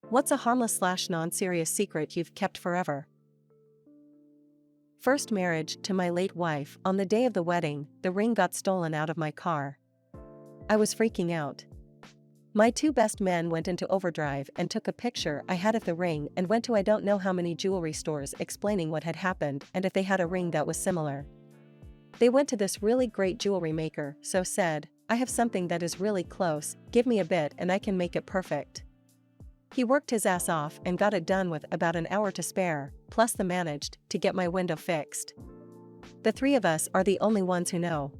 What's a harmless / non-serious secret you've kept forever? First marriage to my late wife. On the day of the wedding, the ring got stolen out of my car. I was freaking out. My two best men went into overdrive and took a picture I had of the ring and went to I don't know how many jewelry stores explaining what had happened and if they had a ring that was similar. They went to this really great jewelry maker, so said, "I have something that is really close, give me a bit and I can make it perfect." He worked his ass off and got it done with about an hour to spare, plus the managed to get my window fixed. The three of us are the only ones who know.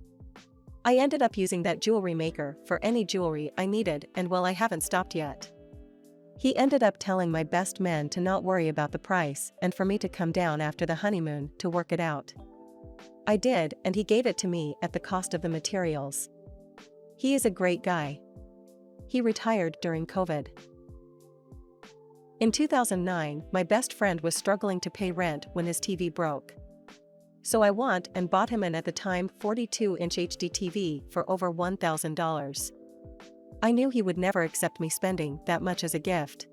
I ended up using that jewelry maker for any jewelry I needed, and well, I haven't stopped yet. He ended up telling my best men to not worry about the price and for me to come down after the honeymoon to work it out. I did, and he gave it to me at the cost of the materials. He is a great guy. He retired during COVID. In 2009, my best friend was struggling to pay rent when his TV broke. So I went and bought him an at the time 42-inch HD TV for over $1,000. I knew he would never accept me spending that much as a gift.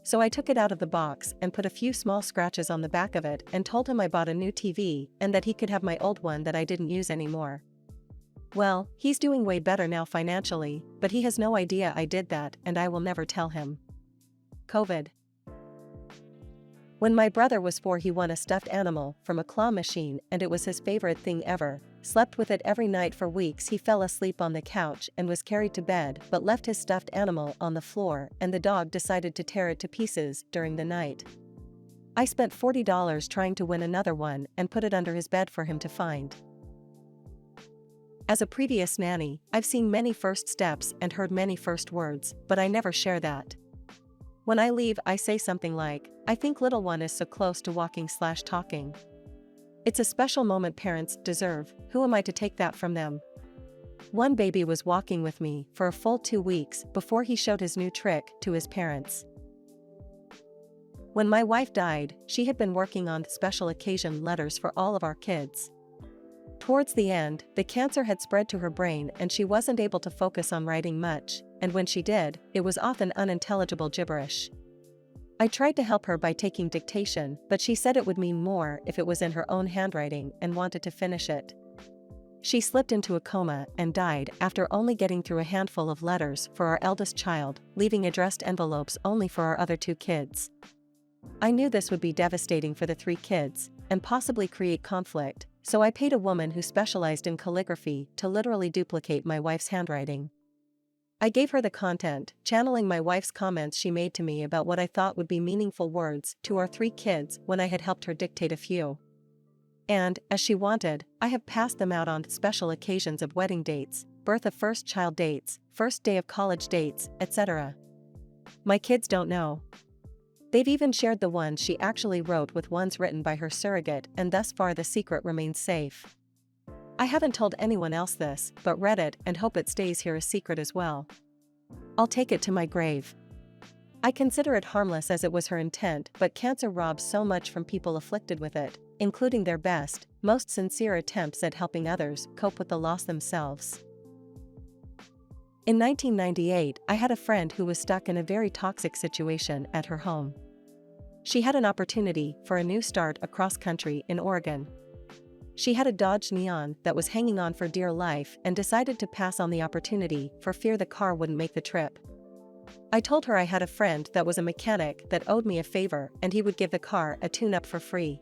So I took it out of the box and put a few small scratches on the back of it and told him I bought a new TV and that he could have my old one that I didn't use anymore. Well, he's doing way better now financially, but he has no idea I did that and I will never tell him. COVID. When my brother was 4, he won a stuffed animal from a claw machine and it was his favorite thing ever. Slept with it every night for weeks. He fell asleep on the couch and was carried to bed but left his stuffed animal on the floor and the dog decided to tear it to pieces during the night. I spent $40 trying to win another one and put it under his bed for him to find. As a previous nanny, I've seen many first steps and heard many first words, but I never share that. When I leave, I say something like, "I think little one is so close to walking/talking. It's a special moment parents deserve, who am I to take that from them?" One baby was walking with me for a full 2 weeks before he showed his new trick to his parents. When my wife died, she had been working on special occasion letters for all of our kids. Towards the end, the cancer had spread to her brain and she wasn't able to focus on writing much, and when she did, it was often unintelligible gibberish. I tried to help her by taking dictation, but she said it would mean more if it was in her own handwriting and wanted to finish it. She slipped into a coma and died after only getting through a handful of letters for our eldest child, leaving addressed envelopes only for our other 2 kids. I knew this would be devastating for the 3 kids, and possibly create conflict, so I paid a woman who specialized in calligraphy to literally duplicate my wife's handwriting. I gave her the content, channeling my wife's comments she made to me about what I thought would be meaningful words to our 3 kids when I had helped her dictate a few. And, as she wanted, I have passed them out on special occasions of wedding dates, birth of first child dates, first day of college dates, etc. My kids don't know. They've even shared the ones she actually wrote with ones written by her surrogate, and thus far the secret remains safe. I haven't told anyone else this, but read it and hope it stays here a secret as well. I'll take it to my grave. I consider it harmless as it was her intent, but cancer robs so much from people afflicted with it, including their best, most sincere attempts at helping others cope with the loss themselves. In 1998, I had a friend who was stuck in a very toxic situation at her home. She had an opportunity for a new start across country in Oregon. She had a Dodge Neon that was hanging on for dear life and decided to pass on the opportunity for fear the car wouldn't make the trip. I told her I had a friend that was a mechanic that owed me a favor and he would give the car a tune-up for free.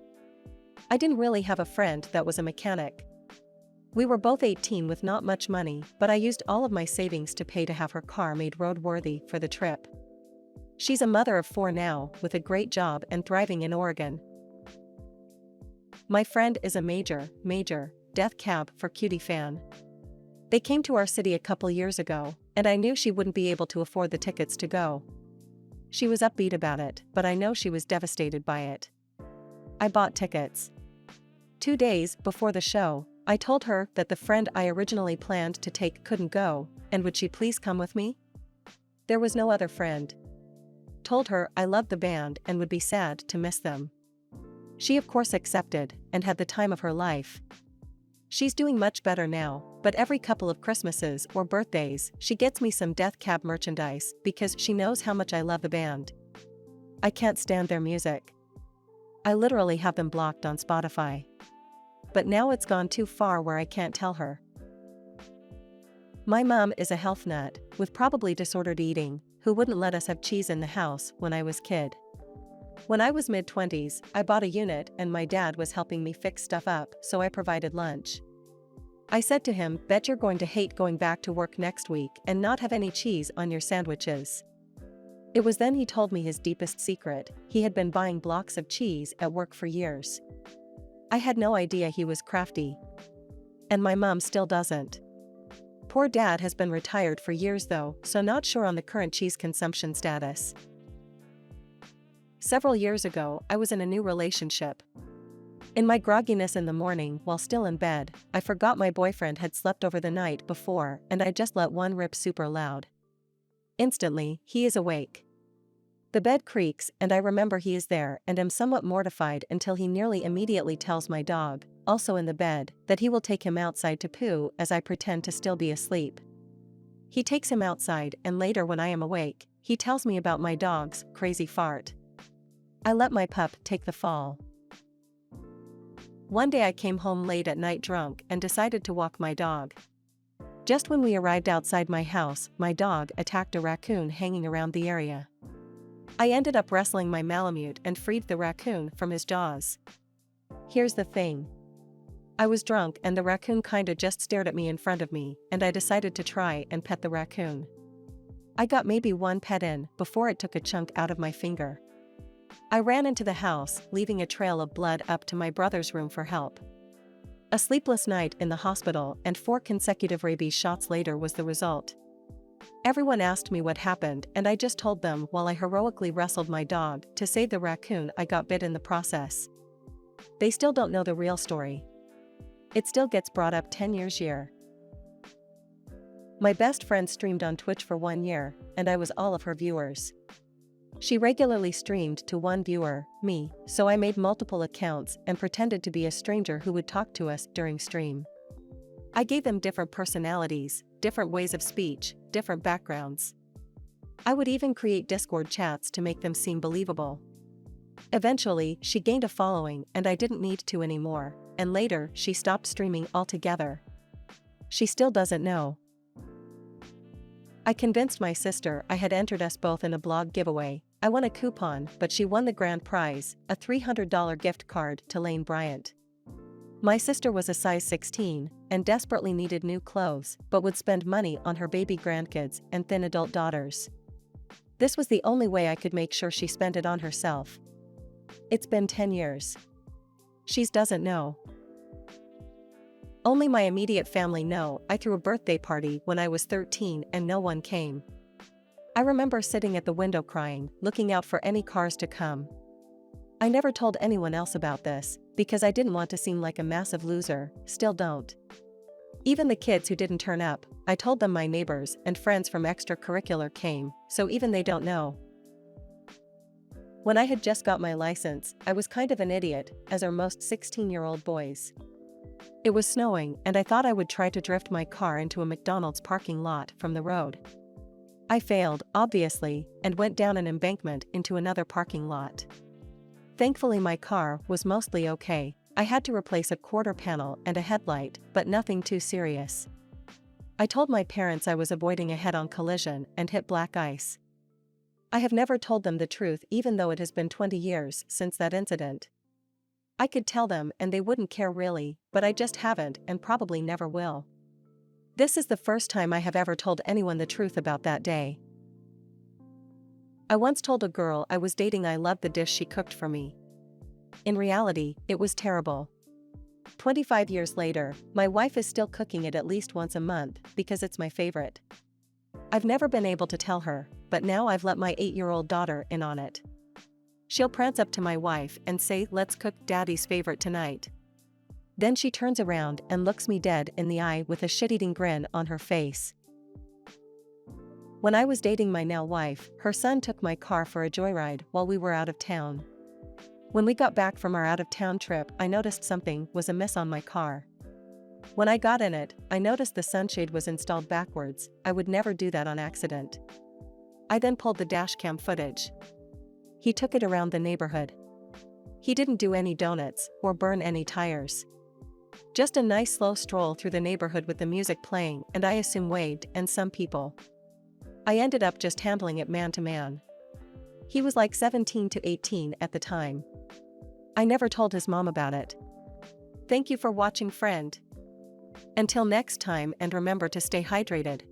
I didn't really have a friend that was a mechanic. We were both 18 with not much money, but I used all of my savings to pay to have her car made roadworthy for the trip. She's a mother of 4 now, with a great job and thriving in Oregon. My friend is a major Death Cab for Cutie fan. They came to our city a couple years ago, and I knew she wouldn't be able to afford the tickets to go. She was upbeat about it, but I know she was devastated by it. I bought tickets. 2 days before the show, I told her that the friend I originally planned to take couldn't go, and would she please come with me? There was no other friend. Told her I loved the band and would be sad to miss them. She of course accepted, and had the time of her life. She's doing much better now, but every couple of Christmases or birthdays she gets me some Death Cab merchandise because she knows how much I love the band. I can't stand their music. I literally have them blocked on Spotify. But now it's gone too far where I can't tell her. My mom is a health nut, with probably disordered eating, who wouldn't let us have cheese in the house when I was kid. When I was mid-20s, I bought a unit and my dad was helping me fix stuff up, so I provided lunch. I said to him, "Bet you're going to hate going back to work next week and not have any cheese on your sandwiches." It was then he told me his deepest secret: he had been buying blocks of cheese at work for years. I had no idea he was crafty. And my mom still doesn't. Poor dad has been retired for years though, so not sure on the current cheese consumption status. Several years ago, I was in a new relationship. In my grogginess in the morning while still in bed, I forgot my boyfriend had slept over the night before and I just let one rip super loud. Instantly, he is awake. The bed creaks and I remember he is there and am somewhat mortified until he nearly immediately tells my dog, also in the bed, that he will take him outside to poo as I pretend to still be asleep. He takes him outside and later when I am awake, he tells me about my dog's crazy fart. I let my pup take the fall. One day I came home late at night drunk and decided to walk my dog. Just when we arrived outside my house, my dog attacked a raccoon hanging around the area. I ended up wrestling my Malamute and freed the raccoon from his jaws. Here's the thing. I was drunk and the raccoon kinda just stared at me in front of me, and I decided to try and pet the raccoon. I got maybe one pet in before it took a chunk out of my finger. I ran into the house, leaving a trail of blood up to my brother's room for help. A sleepless night in the hospital and 4 consecutive rabies shots later was the result. Everyone asked me what happened and I just told them while I heroically wrestled my dog to save the raccoon I got bit in the process. They still don't know the real story. It still gets brought up 10 years later. My best friend streamed on Twitch for 1 year, and I was all of her viewers. She regularly streamed to one viewer, me, so I made multiple accounts and pretended to be a stranger who would talk to us during stream. I gave them different personalities, different ways of speech, different backgrounds. I would even create Discord chats to make them seem believable. Eventually, she gained a following and I didn't need to anymore, and later she stopped streaming altogether. She still doesn't know. I convinced my sister I had entered us both in a blog giveaway. I won a coupon, but she won the grand prize, a $300 gift card to Lane Bryant. My sister was a size 16 and desperately needed new clothes, but would spend money on her baby grandkids and thin adult daughters. This was the only way I could make sure she spent it on herself. It's been 10 years. She doesn't know. Only my immediate family know I threw a birthday party when I was 13 and no one came. I remember sitting at the window crying, looking out for any cars to come. I never told anyone else about this, because I didn't want to seem like a massive loser, still don't. Even the kids who didn't turn up, I told them my neighbors and friends from extracurricular came, so even they don't know. When I had just got my license, I was kind of an idiot, as are most 16-year-old boys. It was snowing and I thought I would try to drift my car into a McDonald's parking lot from the road. I failed, obviously, and went down an embankment into another parking lot. Thankfully my car was mostly okay. I had to replace a quarter panel and a headlight, but nothing too serious. I told my parents I was avoiding a head-on collision and hit black ice. I have never told them the truth even though it has been 20 years since that incident. I could tell them and they wouldn't care really, but I just haven't and probably never will. This is the first time I have ever told anyone the truth about that day. I once told a girl I was dating I loved the dish she cooked for me. In reality, it was terrible. 25 years later, my wife is still cooking it at least once a month because it's my favorite. I've never been able to tell her, but now I've let my 8-year-old daughter in on it. She'll prance up to my wife and say, "Let's cook Daddy's favorite tonight." Then she turns around and looks me dead in the eye with a shit-eating grin on her face. When I was dating my now wife, her son took my car for a joyride while we were out of town. When we got back from our out-of-town trip, I noticed something was amiss on my car. When I got in it, I noticed the sunshade was installed backwards. I would never do that on accident. I then pulled the dashcam footage. he took it around the neighborhood. He didn't do any donuts or burn any tires. Just a nice slow stroll through the neighborhood with the music playing, and I assume waved and some people. I ended up just handling it man to man. He was like 17 to 18 at the time. I never told his mom about it. Thank you for watching, friend. Until next time, and remember to stay hydrated.